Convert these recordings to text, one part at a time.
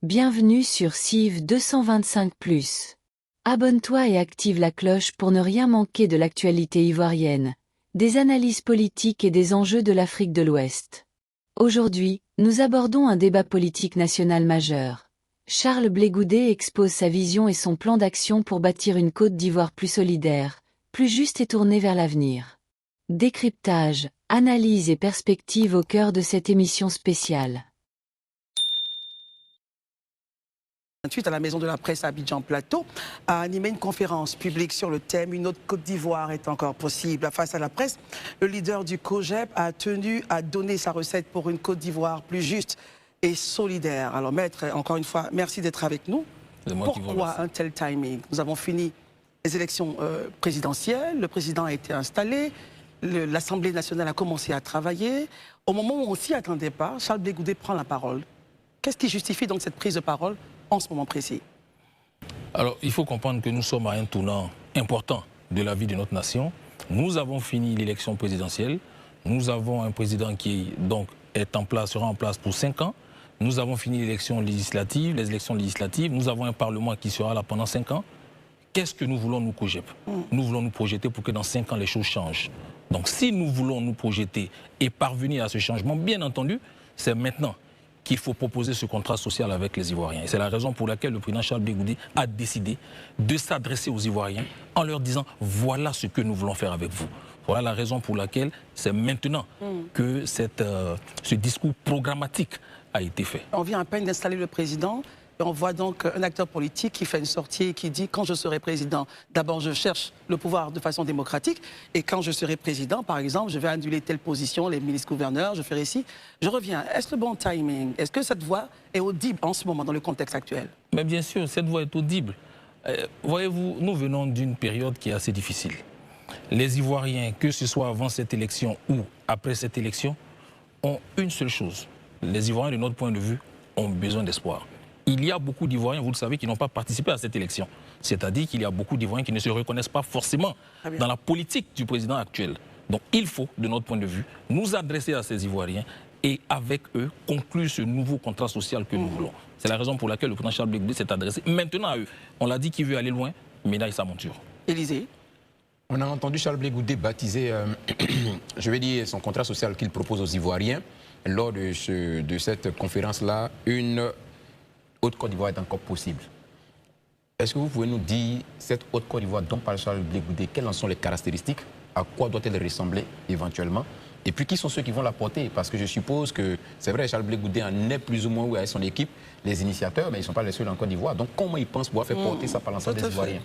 Bienvenue sur CIV 225+. Abonne-toi et active la cloche pour ne rien manquer de l'actualité ivoirienne, des analyses politiques et des enjeux de l'Afrique de l'Ouest. Aujourd'hui, nous abordons un débat politique national majeur. Charles Blé Goudé expose sa vision et son plan d'action pour bâtir une Côte d'Ivoire plus solidaire, plus juste et tournée vers l'avenir. Décryptage, analyse et perspective au cœur de cette émission spéciale. À la Maison de la Presse à Abidjan Plateau, a animé une conférence publique sur le thème « Une autre Côte d'Ivoire est encore possible ». Face à la presse, le leader du COJEP a tenu à donner sa recette pour une Côte d'Ivoire plus juste et solidaire. Alors maître, encore une fois, merci d'être avec nous. Pourquoi un tel timing? Nous avons fini les élections présidentielles, le président a été installé, l'Assemblée nationale a commencé à travailler. Au moment où on ne s'y attendait pas, Charles Blé Goudé prend la parole. Qu'est-ce qui justifie donc cette prise de parole en ce moment précis? Alors, il faut comprendre que nous sommes à un tournant important de la vie de notre nation. Nous avons fini l'élection présidentielle. Nous avons un président qui donc sera en place pour 5 ans. Nous avons fini les élections législatives. Nous avons un Parlement qui sera là pendant 5 ans. Qu'est-ce que nous voulons, nous, COJEP? Nous voulons nous projeter pour que dans 5 ans, les choses changent. Donc, si nous voulons nous projeter et parvenir à ce changement, bien entendu, c'est maintenant qu'il faut proposer ce contrat social avec les Ivoiriens. Et c'est la raison pour laquelle le président Charles Blé Goudé a décidé de s'adresser aux Ivoiriens en leur disant « voilà ce que nous voulons faire avec vous ». Voilà la raison pour laquelle c'est maintenant que ce discours programmatique a été fait. On vient à peine d'installer le président. Et on voit donc un acteur politique qui fait une sortie et qui dit « quand je serai président, d'abord je cherche le pouvoir de façon démocratique et quand je serai président, par exemple, je vais annuler telle position, les ministres-gouverneurs, je ferai ci. » Je reviens. Est-ce le bon timing? Est-ce que cette voix est audible en ce moment dans le contexte actuel? Mais bien sûr, cette voix est audible. Voyez-vous, nous venons d'une période qui est assez difficile. Les Ivoiriens, que ce soit avant cette élection ou après cette élection, ont une seule chose. Les Ivoiriens, de notre point de vue, ont besoin d'espoir. Il y a beaucoup d'Ivoiriens, vous le savez, qui n'ont pas participé à cette élection. C'est-à-dire qu'il y a beaucoup d'Ivoiriens qui ne se reconnaissent pas forcément dans la politique du président actuel. Donc il faut, de notre point de vue, nous adresser à ces Ivoiriens et avec eux conclure ce nouveau contrat social que nous voulons. C'est la raison pour laquelle le président Charles Blé Goudé s'est adressé maintenant à eux. On l'a dit qu'il veut aller loin, médaille sa monture. Élysée. On a entendu Charles Blé Goudé baptiser, je vais dire, son contrat social qu'il propose aux Ivoiriens lors de cette conférence-là, une Haute Côte d'Ivoire est encore possible. Est-ce que vous pouvez nous dire, cette Haute Côte d'Ivoire dont parle Charles Blé Goudé, quelles en sont les caractéristiques? À quoi doit-elle ressembler éventuellement? Et puis qui sont ceux qui vont la porter? Parce que je suppose que, c'est vrai, Charles Blé Goudé en est plus ou moins avec son équipe, les initiateurs, mais ils ne sont pas les seuls en Côte d'Ivoire. Donc comment ils pensent pouvoir faire porter ça par l'ensemble des Ivoiriens?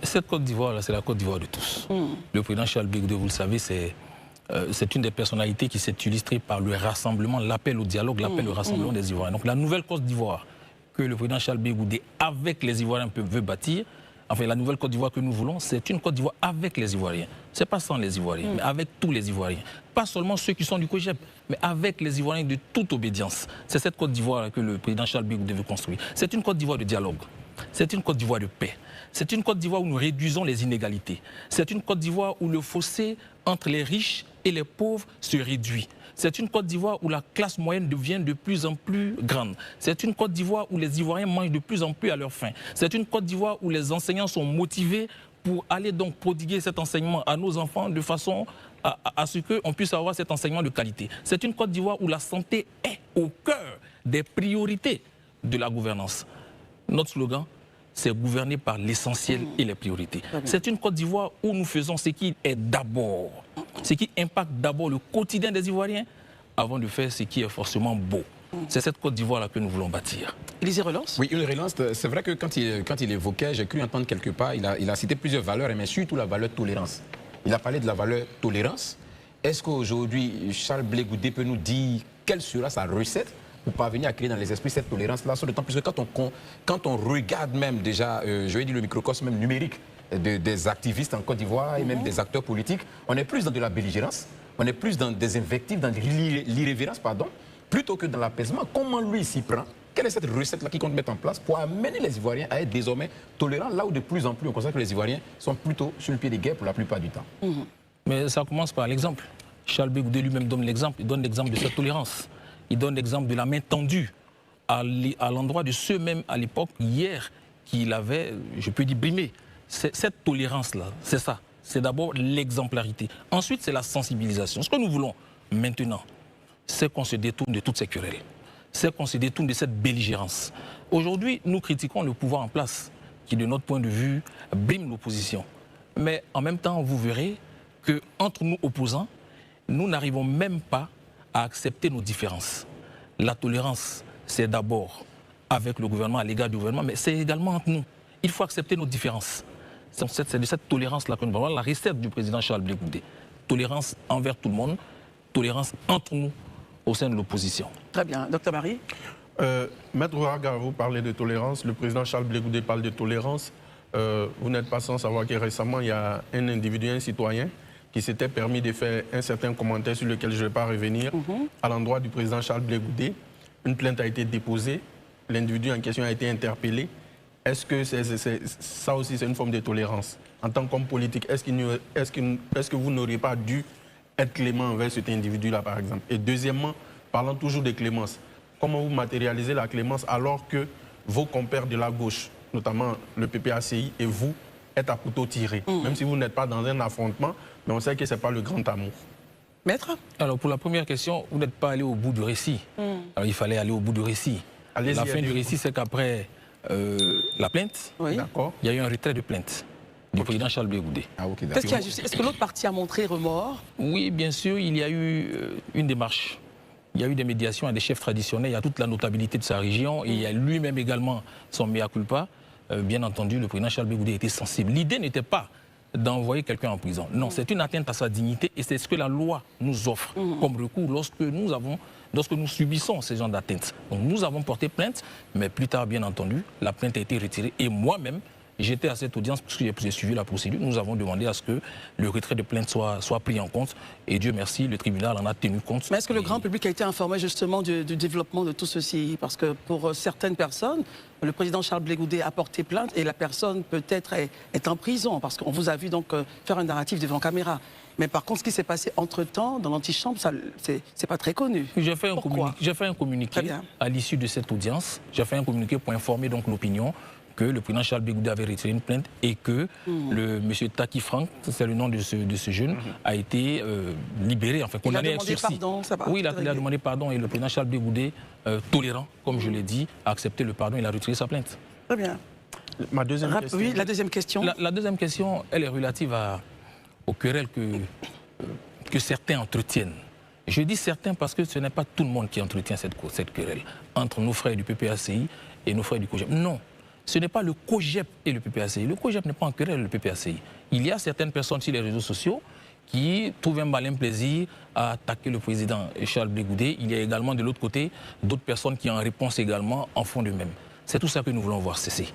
Cette Côte d'Ivoire, c'est la Côte d'Ivoire de tous. Le président Charles Blé Goudé, vous le savez, c'est une des personnalités qui s'est illustrée par le rassemblement, l'appel au dialogue, l'appel au rassemblement des Ivoiriens. Donc la nouvelle Côte d'Ivoire que le président Charles Blé Goudé, avec les Ivoiriens, veut bâtir, enfin la nouvelle Côte d'Ivoire que nous voulons, c'est une Côte d'Ivoire avec les Ivoiriens. Ce n'est pas sans les Ivoiriens, mais avec tous les Ivoiriens. Pas seulement ceux qui sont du COJEP, mais avec les Ivoiriens de toute obédience. C'est cette Côte d'Ivoire que le président Charles Blé Goudé veut construire. C'est une Côte d'Ivoire de dialogue. C'est une Côte d'Ivoire de paix. C'est une Côte d'Ivoire où nous réduisons les inégalités. C'est une Côte d'Ivoire où le fossé entre les riches et les pauvres se réduit. C'est une Côte d'Ivoire où la classe moyenne devient de plus en plus grande. C'est une Côte d'Ivoire où les Ivoiriens mangent de plus en plus à leur faim. C'est une Côte d'Ivoire où les enseignants sont motivés pour aller donc prodiguer cet enseignement à nos enfants de façon à ce qu'on puisse avoir cet enseignement de qualité. C'est une Côte d'Ivoire où la santé est au cœur des priorités de la gouvernance. Notre slogan, c'est gouverner par l'essentiel et les priorités. C'est une Côte d'Ivoire où nous faisons ce qui est d'abord, ce qui impacte d'abord le quotidien des Ivoiriens avant de faire ce qui est forcément beau. C'est cette Côte d'Ivoire-là que nous voulons bâtir. Élysée relance? Oui, une relance. C'est vrai que quand il évoquait, j'ai cru entendre quelque part, il a cité plusieurs valeurs, mais surtout la valeur tolérance. Il a parlé de la valeur tolérance. Est-ce qu'aujourd'hui, Charles Blé Goudé peut nous dire quelle sera sa recette pour parvenir à créer dans les esprits cette tolérance-là, d'autant plus que quand on regarde même déjà, je vais dire le microcosme même numérique des activistes en Côte d'Ivoire et même des acteurs politiques, on est plus dans de la belligérance, on est plus dans des invectives, dans de l'irrévérence, pardon, plutôt que dans l'apaisement. Comment lui s'y prend? Quelle est cette recette-là qu'il compte mettre en place pour amener les Ivoiriens à être désormais tolérants, là où de plus en plus on constate que les Ivoiriens sont plutôt sur le pied des guerres pour la plupart du temps? Mais ça commence par l'exemple. Charles Blé Goudé lui-même donne l'exemple, il donne l'exemple de cette tolérance. Il donne l'exemple de la main tendue à l'endroit de ceux même à l'époque, hier, qu'il avait, je peux dire, brimé. Cette tolérance-là, c'est ça. C'est d'abord l'exemplarité. Ensuite, c'est la sensibilisation. Ce que nous voulons maintenant, c'est qu'on se détourne de toutes ces querelles. C'est qu'on se détourne de cette belligérance. Aujourd'hui, nous critiquons le pouvoir en place, qui, de notre point de vue, brime l'opposition. Mais en même temps, vous verrez qu'entre nous opposants, nous n'arrivons même pas à accepter nos différences. La tolérance, c'est d'abord avec le gouvernement, à l'égard du gouvernement, mais c'est également entre nous. Il faut accepter nos différences. C'est de cette tolérance-là que nous avons. La recette du président Charles Blé Goudé. Tolérance envers tout le monde, tolérance entre nous au sein de l'opposition. Très bien. Docteur Marie? Maître Ouaga, vous parlez de tolérance, le président Charles Blé Goudé parle de tolérance. Vous n'êtes pas sans savoir que récemment, il y a un individu, un citoyen, qui s'était permis de faire un certain commentaire sur lequel je ne vais pas revenir, à l'endroit du président Charles Blé Goudé. Une plainte a été déposée, l'individu en question a été interpellé. Est-ce que ça aussi, c'est une forme de tolérance? En tant qu'homme politique, est-ce que vous n'auriez pas dû être clément envers cet individu-là, par exemple? Et deuxièmement, parlant toujours de clémence, comment vous matérialisez la clémence alors que vos compères de la gauche, notamment le PPACI et vous, êtes à couteau tiré? Même si vous n'êtes pas dans un affrontement, mais on sait que ce n'est pas le grand amour. Maître? Alors, pour la première question, vous n'êtes pas allé au bout du récit. Alors, il fallait aller au bout du récit. La fin du récit, c'est qu'après la plainte, Oui. il y a eu un retrait de plainte du président Charles Blé Goudé. Ah, ok, Qu'est-ce qu'il y a juste? Est-ce que l'autre partie a montré remords? Oui, bien sûr, il y a eu une démarche. Il y a eu des médiations à des chefs traditionnels, il y a toute la notabilité de sa région, et il y a lui-même également son mea culpa. Bien entendu, le président Charles Blé Goudé était sensible. L'idée n'était pas d'envoyer quelqu'un en prison. Non, c'est une atteinte à sa dignité et c'est ce que la loi nous offre comme recours lorsque nous subissons ce genre d'atteinte. Donc nous avons porté plainte, mais plus tard, bien entendu, la plainte a été retirée. Et moi-même, j'étais à cette audience parce que j'ai suivi la procédure. Nous avons demandé à ce que le retrait de plainte soit pris en compte. Et Dieu merci, le tribunal en a tenu compte. Mais est-ce que le grand public a été informé justement du développement de tout ceci? Parce que pour certaines personnes, le président Charles Blé Goudé a porté plainte et la personne peut-être est en prison parce qu'on vous a vu donc faire un narratif devant caméra. Mais par contre, ce qui s'est passé entre-temps dans l'antichambre, c'est pas très connu. J'ai fait un communiqué à l'issue de cette audience. J'ai fait un communiqué pour informer donc l'opinion que le président Charles Blé Goudé avait retiré une plainte et que le monsieur Taki Frank, c'est le nom de ce jeune, a été libéré, enfin condamné avec sursis. Oui, il a demandé pardon et le président Charles Blé Goudé, tolérant, comme je l'ai dit, a accepté le pardon et il a retiré sa plainte. Très bien. Ma deuxième question. Oui, la deuxième question. La deuxième question, elle est relative aux querelles que certains entretiennent. Je dis certains parce que ce n'est pas tout le monde qui entretient cette querelle entre nos frères du PPACI et nos frères du COGEP. Non. Ce n'est pas le COGEP et le PPACI. Le COGEP n'est pas en querelle, le PPACI. Il y a certaines personnes sur les réseaux sociaux qui trouvent un malin plaisir à attaquer le président Charles Blé Goudé. Il y a également de l'autre côté d'autres personnes qui en réponse également en font de même. C'est tout ça que nous voulons voir cesser.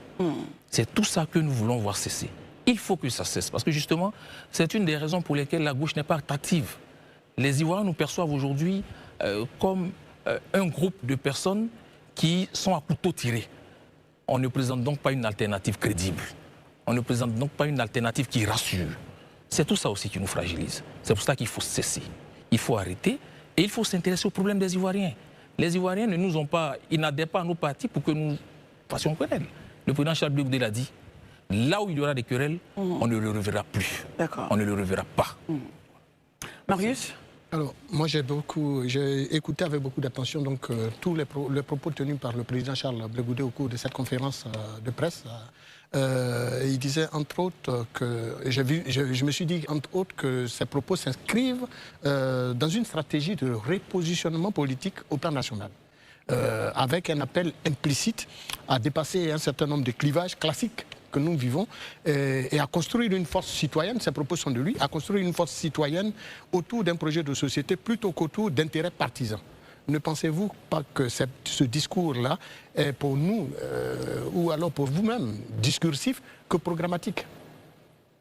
C'est tout ça que nous voulons voir cesser. Il faut que ça cesse parce que justement, c'est une des raisons pour lesquelles la gauche n'est pas attractive. Les Ivoiriens nous perçoivent aujourd'hui comme un groupe de personnes qui sont à couteau tiré. On ne présente donc pas une alternative crédible. On ne présente donc pas une alternative qui rassure. C'est tout ça aussi qui nous fragilise. C'est pour ça qu'il faut cesser. Il faut arrêter et il faut s'intéresser aux problèmes des Ivoiriens. Les Ivoiriens ne nous ont pas, ils n'adhèrent pas à nos partis pour que nous fassions querelle. Le président Charles Blé Goudé l'a dit. Là où il y aura des querelles, on ne le reverra plus. On ne le reverra pas. Marius? Alors, moi, j'ai écouté avec beaucoup d'attention donc tous les propos tenus par le président Charles Blé Goudé au cours de cette conférence de presse. Il disait entre autres que, je me suis dit entre autres que ces propos s'inscrivent dans une stratégie de repositionnement politique au plan national. Avec un appel implicite à dépasser un certain nombre de clivages classiques que nous vivons et à construire une force citoyenne, ces propos sont de lui, à construire une force citoyenne autour d'un projet de société plutôt qu'autour d'intérêts partisans. Ne pensez-vous pas que ce discours-là est pour nous, ou alors pour vous-même, discursif que programmatique?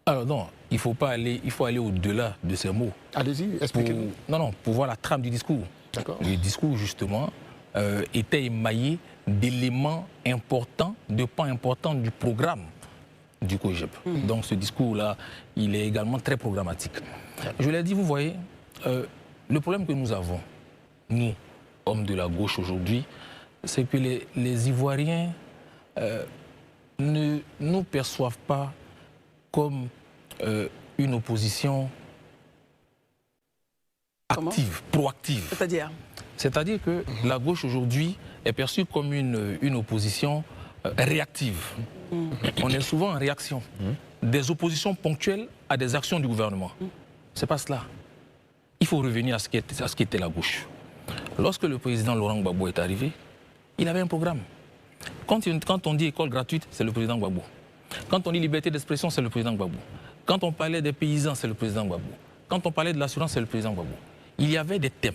Alors non, il faut aller au-delà de ces mots. Allez-y, expliquez-nous. Non, pour voir la trame du discours. Le discours, justement, était émaillé d'éléments importants, de pans importants du programme du COGEP. Donc ce discours-là, il est également très programmatique. Je l'ai dit, vous voyez, le problème que nous avons, nous, hommes de la gauche aujourd'hui, c'est que les Ivoiriens ne nous perçoivent pas comme une opposition active, proactive. C'est-à-dire que la gauche aujourd'hui est perçue comme une opposition réactive. On est souvent en réaction. Des oppositions ponctuelles à des actions du gouvernement. C'est pas cela. Il faut revenir à ce qu'était la gauche. Lorsque le président Laurent Gbagbo est arrivé, il avait un programme. Quand on dit école gratuite, c'est le président Gbagbo. Quand on dit liberté d'expression, c'est le président Gbagbo. Quand on parlait des paysans, c'est le président Gbagbo. Quand on parlait de l'assurance, c'est le président Gbagbo. Il y avait des thèmes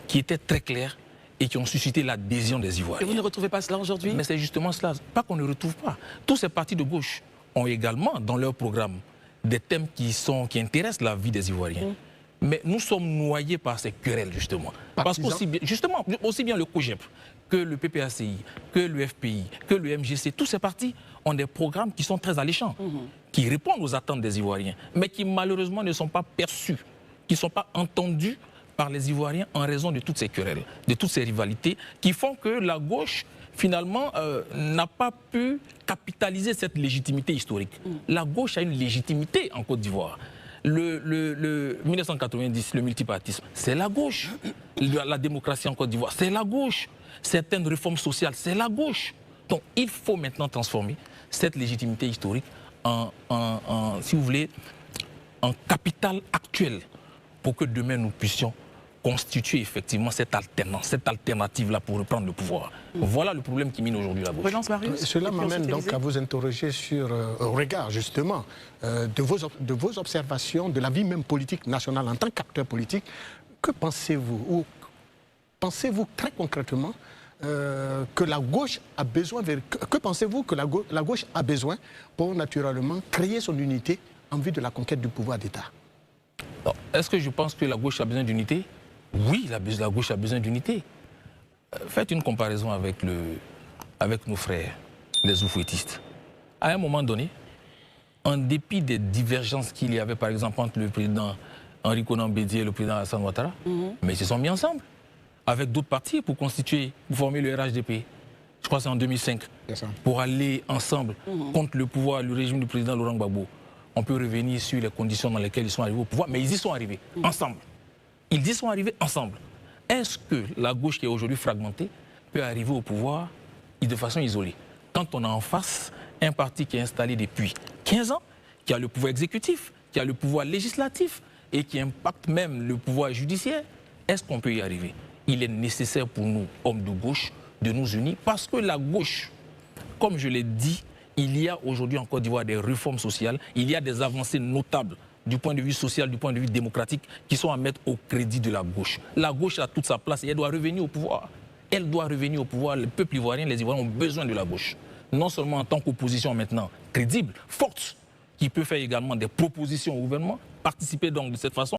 qui étaient très clairs et qui ont suscité l'adhésion des Ivoiriens. Et vous ne retrouvez pas cela aujourd'hui? Mais c'est justement cela. Pas qu'on ne retrouve pas. Tous ces partis de gauche ont également dans leur programme des thèmes qui intéressent la vie des Ivoiriens. Mais nous sommes noyés par ces querelles, justement. Parce qu'aussi bien le COGEP que le PPACI, que le FPI, que le MGC, tous ces partis ont des programmes qui sont très alléchants, qui répondent aux attentes des Ivoiriens, mais qui malheureusement ne sont pas perçus, qui ne sont pas entendus par les Ivoiriens en raison de toutes ces querelles, de toutes ces rivalités, qui font que la gauche, finalement, n'a pas pu capitaliser cette légitimité historique. La gauche a une légitimité en Côte d'Ivoire. Le 1990, le multipartisme, c'est la gauche. La démocratie en Côte d'Ivoire, c'est la gauche. Certaines réformes sociales, c'est la gauche. Donc il faut maintenant transformer cette légitimité historique si vous voulez, en capital actuel pour que demain nous puissions constituer effectivement cette alternance, cette alternative-là pour reprendre le pouvoir. Voilà le problème qui mine aujourd'hui la gauche. Cela m'amène donc à vous interroger sur, au regard justement de vos observations de la vie même politique nationale en tant qu'acteur politique. Que pensez-vous, ou pensez-vous très concrètement que la gauche a besoin, que pensez-vous que la gauche a besoin pour naturellement créer son unité en vue de la conquête du pouvoir d'État? Est-ce que je pense que la gauche a besoin d'unité? Oui, la gauche a besoin d'unité. Faites une comparaison avec nos frères, les oufouettistes. À un moment donné, en dépit des divergences qu'il y avait par exemple entre le président Henri Konan Bédié et le président Alassane Ouattara, mais ils se sont mis ensemble avec d'autres partis pour former le RHDP. Je crois que c'est en 2005, pour aller ensemble contre le pouvoir, le régime du président Laurent Gbagbo. On peut revenir sur les conditions dans lesquelles ils sont arrivés au pouvoir, mais ils y sont arrivés ensemble. Ils y sont arrivés ensemble. Est-ce que la gauche qui est aujourd'hui fragmentée peut arriver au pouvoir de façon isolée? Quand on a en face un parti qui est installé depuis 15 ans, qui a le pouvoir exécutif, qui a le pouvoir législatif et qui impacte même le pouvoir judiciaire, est-ce qu'on peut y arriver? Il est nécessaire pour nous, hommes de gauche, de nous unir parce que la gauche, comme je l'ai dit, il y a aujourd'hui en Côte d'Ivoire des réformes sociales, il y a des avancées notables du point de vue social, du point de vue démocratique, qui sont à mettre au crédit de la gauche. La gauche a toute sa place et elle doit revenir au pouvoir. Elle doit revenir au pouvoir. Le peuple ivoirien, les Ivoiriens ont besoin de la gauche. Non seulement en tant qu'opposition maintenant crédible, forte, qui peut faire également des propositions au gouvernement, participer donc de cette façon